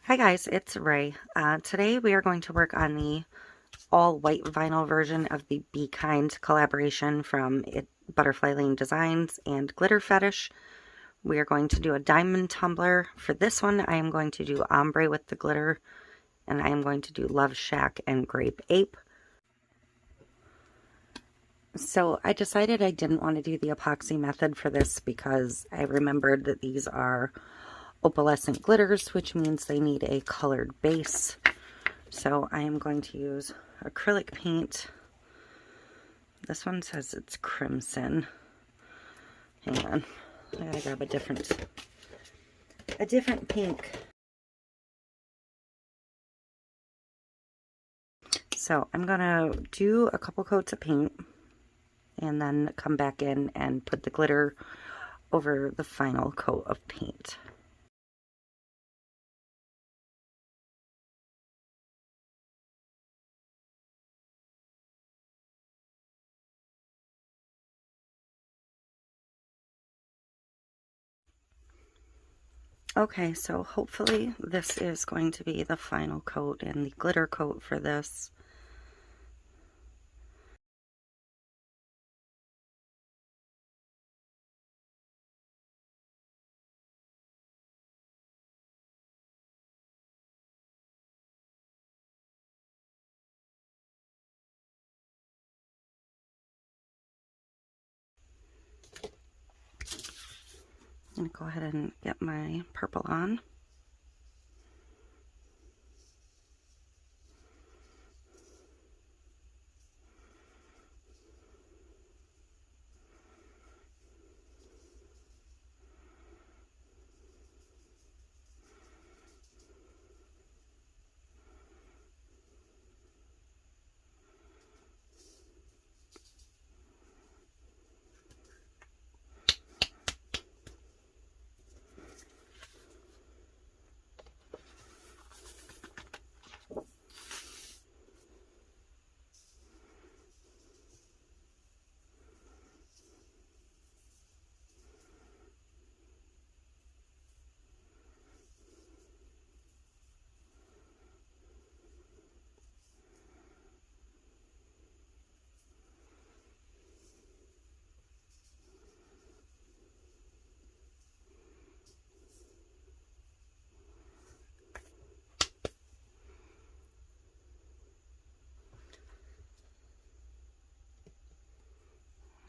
Hi guys, it's Ray. Today we are going to work on the all white vinyl version of the Be Kind collaboration from Butterfly Lane Designs and Glitter Fetish. We are going to do a diamond tumbler. For this one I am going to do Ombre with the glitter, and I am going to do Love Shack and Grape Ape. So I decided I didn't want to do the epoxy method for this because I remembered that these are opalescent glitters, which means they need a colored base. So I am going to use acrylic paint. This one says it's crimson. Hang on, I gotta grab a different pink. So I'm gonna do a couple coats of paint and then come back in and put the glitter over the final coat of paint. Okay, so hopefully this is going to be the final coat and the glitter coat for this. I'm going to go ahead and get my purple on.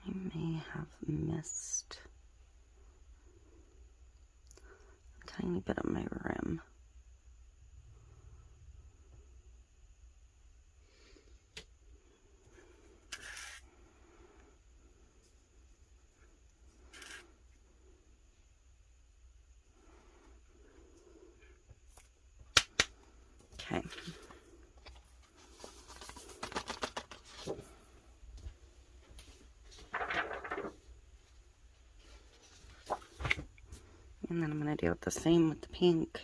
I may have missed a tiny bit of my rim. Okay. And then I'm going to do the same with the pink.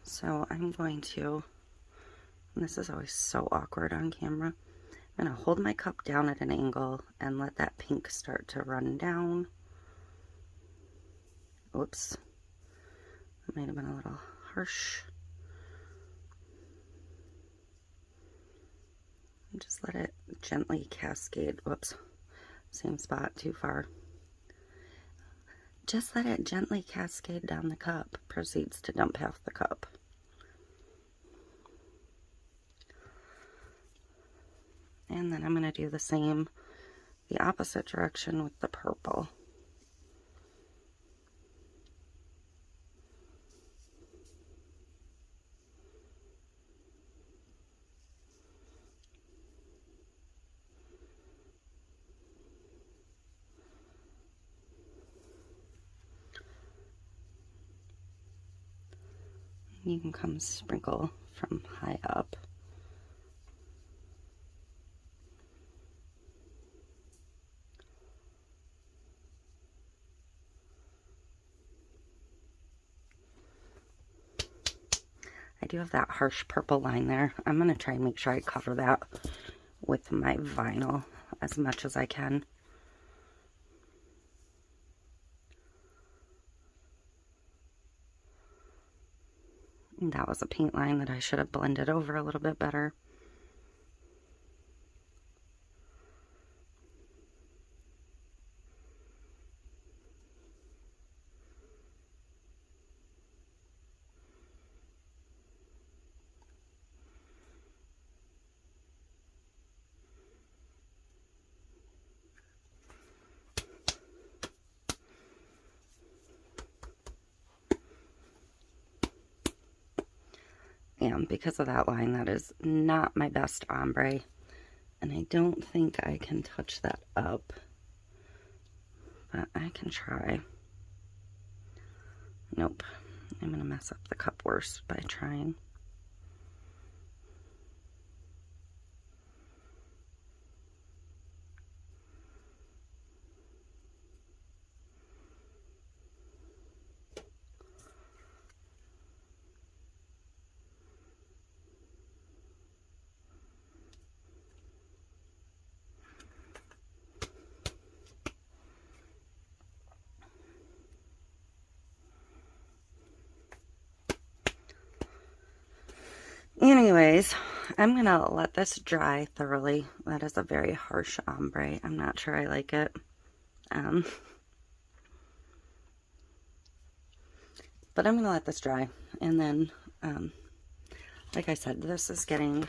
So I'm going to, and this is always so awkward on camera, I'm going to hold my cup down at an angle and let that pink start to run down. Oops, that might have been a little harsh. And just let it gently cascade. Whoops, same spot, too far. Just let it gently cascade down the cup. Proceeds to dump half the cup. And then I'm going to do the same, the opposite direction with the purple. You can come sprinkle from high up. do have that harsh purple line there. I'm going to try and make sure I cover that with my vinyl as much as I can. And that was a paint line that I should have blended over a little bit better. And because of that line, that is not my best ombre. And I don't think I can touch that up. But I can try. Nope. I'm going to mess up the cup worse by trying. Anyways, I'm going to let this dry thoroughly. That is a very harsh ombre. I'm not sure I like it. But I'm going to let this dry. And then, like I said, this is getting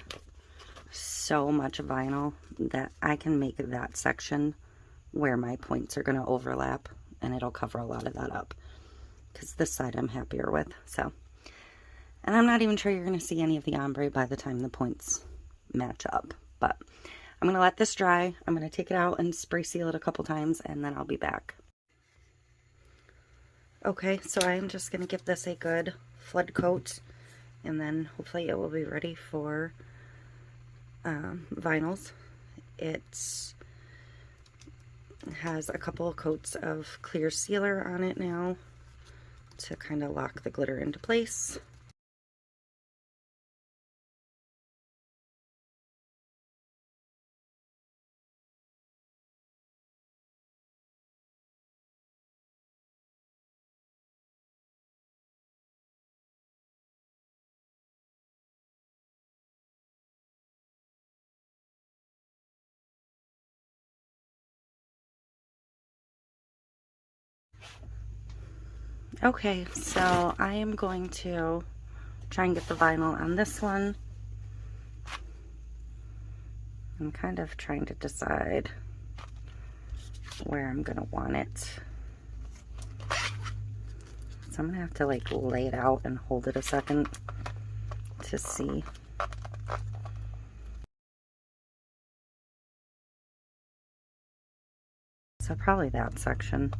so much vinyl that I can make that section where my points are going to overlap. And it'll cover a lot of that up. Because this side I'm happier with. So. And I'm not even sure you're going to see any of the ombre by the time the points match up. But I'm going to let this dry. I'm going to take it out and spray seal it a couple times, and then I'll be back. Okay, so I'm just going to give this a good flood coat, and then hopefully it will be ready for vinyls. It has a couple of coats of clear sealer on it now to kind of lock the glitter into place. Okay, so I am going to try and get the vinyl on this one. I'm kind of trying to decide where I'm going to want it. So I'm going to have to like lay it out and hold it a second to see. So probably that section.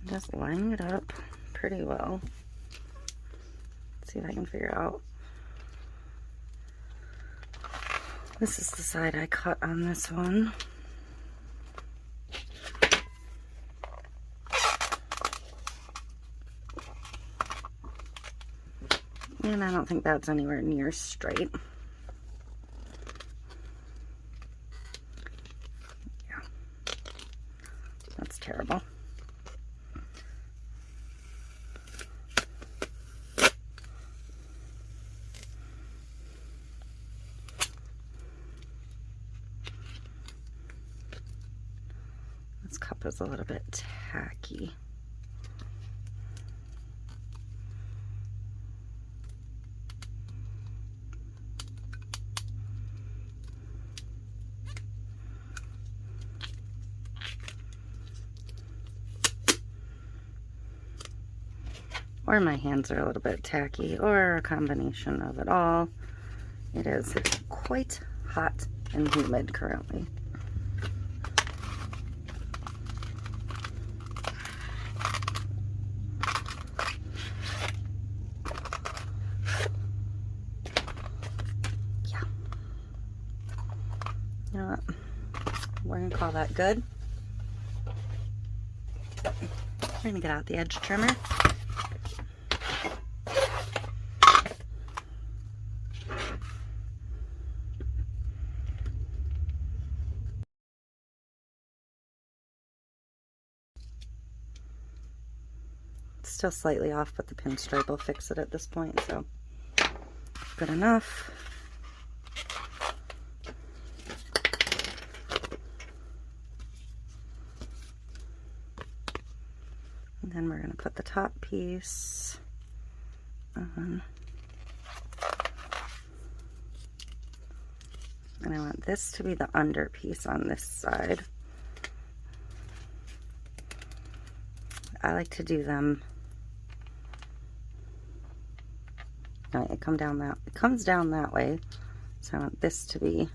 Just lining it up pretty well. Let's see if I can figure out. This is the side I cut on this one. And I don't think that's anywhere near straight. Yeah. That's terrible. This cup is a little bit tacky. Or my hands are a little bit tacky, or a combination of it all. It is quite hot and humid currently. Yeah. call that good. We're going to get out the edge trimmer. It's still slightly off, but the pinstripe will fix it at this point, so good enough. And then we're going to put the top piece on. And I want this to be the under piece on this side. I like to do them. No, it comes down that way. So I want this to be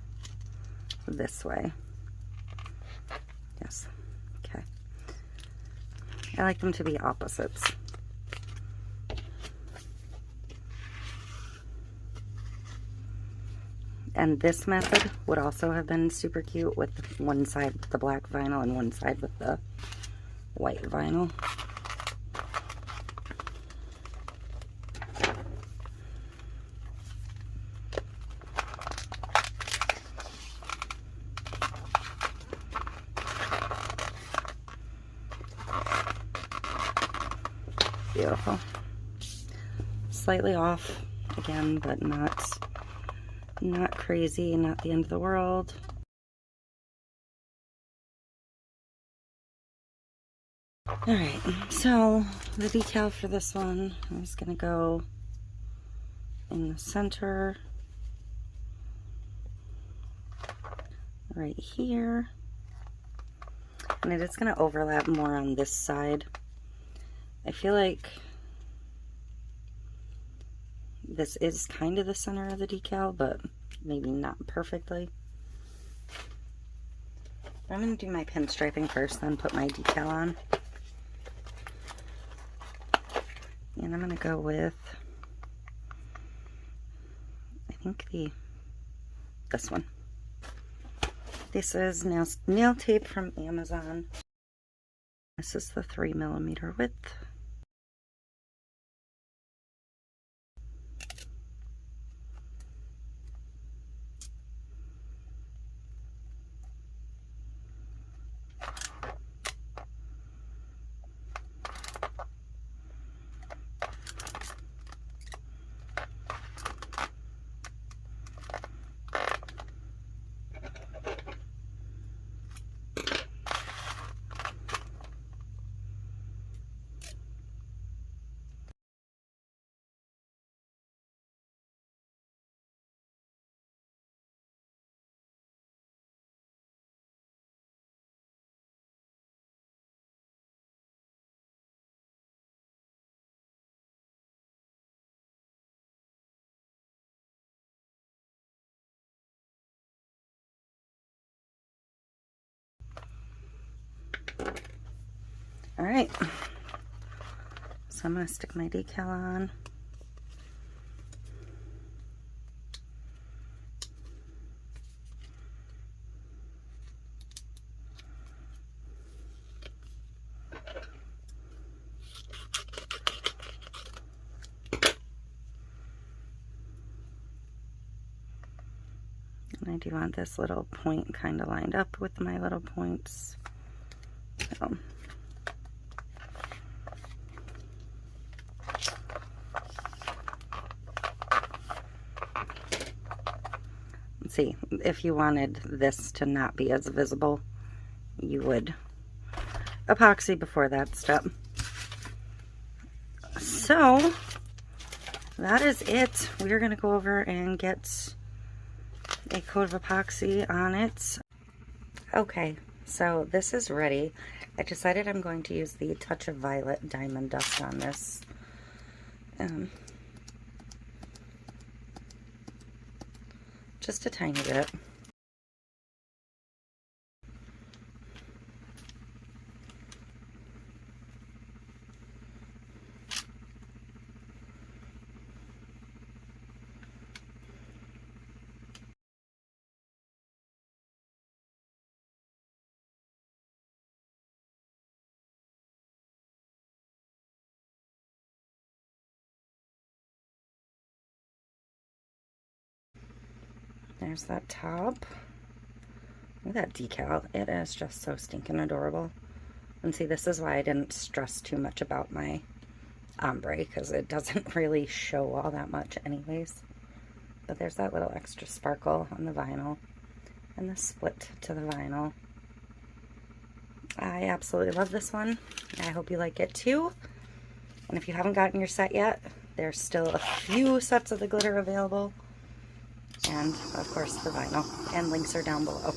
this way. Yes. Okay. I like them to be opposites. And this method would also have been super cute with one side with the black vinyl and one side with the white vinyl. Beautiful. Slightly off again, but not crazy, not the end of the world. Alright, so the decal for this one is going to go in the center, right here, and it is going to overlap more on this side. I feel like this is kind of the center of the decal, but maybe not perfectly. I'm going to do my pinstriping first, then put my decal on. And I'm going to go with, I think this one. This is nail tape from Amazon. This is the 3mm width. All right, so I'm going to stick my decal on. And I do want this little point kind of lined up with my little points. So. See, if you wanted this to not be as visible, you would epoxy before that step. So that is it. We're going to go over and get a coat of epoxy on it. Okay, so this is ready. I decided I'm going to use the Touch of Violet Diamond Dust on this. Just a tiny bit. There's that top. Look at that decal. It is just so stinking adorable. And see, this is why I didn't stress too much about my ombre, because it doesn't really show all that much anyways. But there's that little extra sparkle on the vinyl and the split to the vinyl. I absolutely love this one. I hope you like it too. And if you haven't gotten your set yet, there's still a few sets of the glitter available. And of course the vinyl. And links are down below.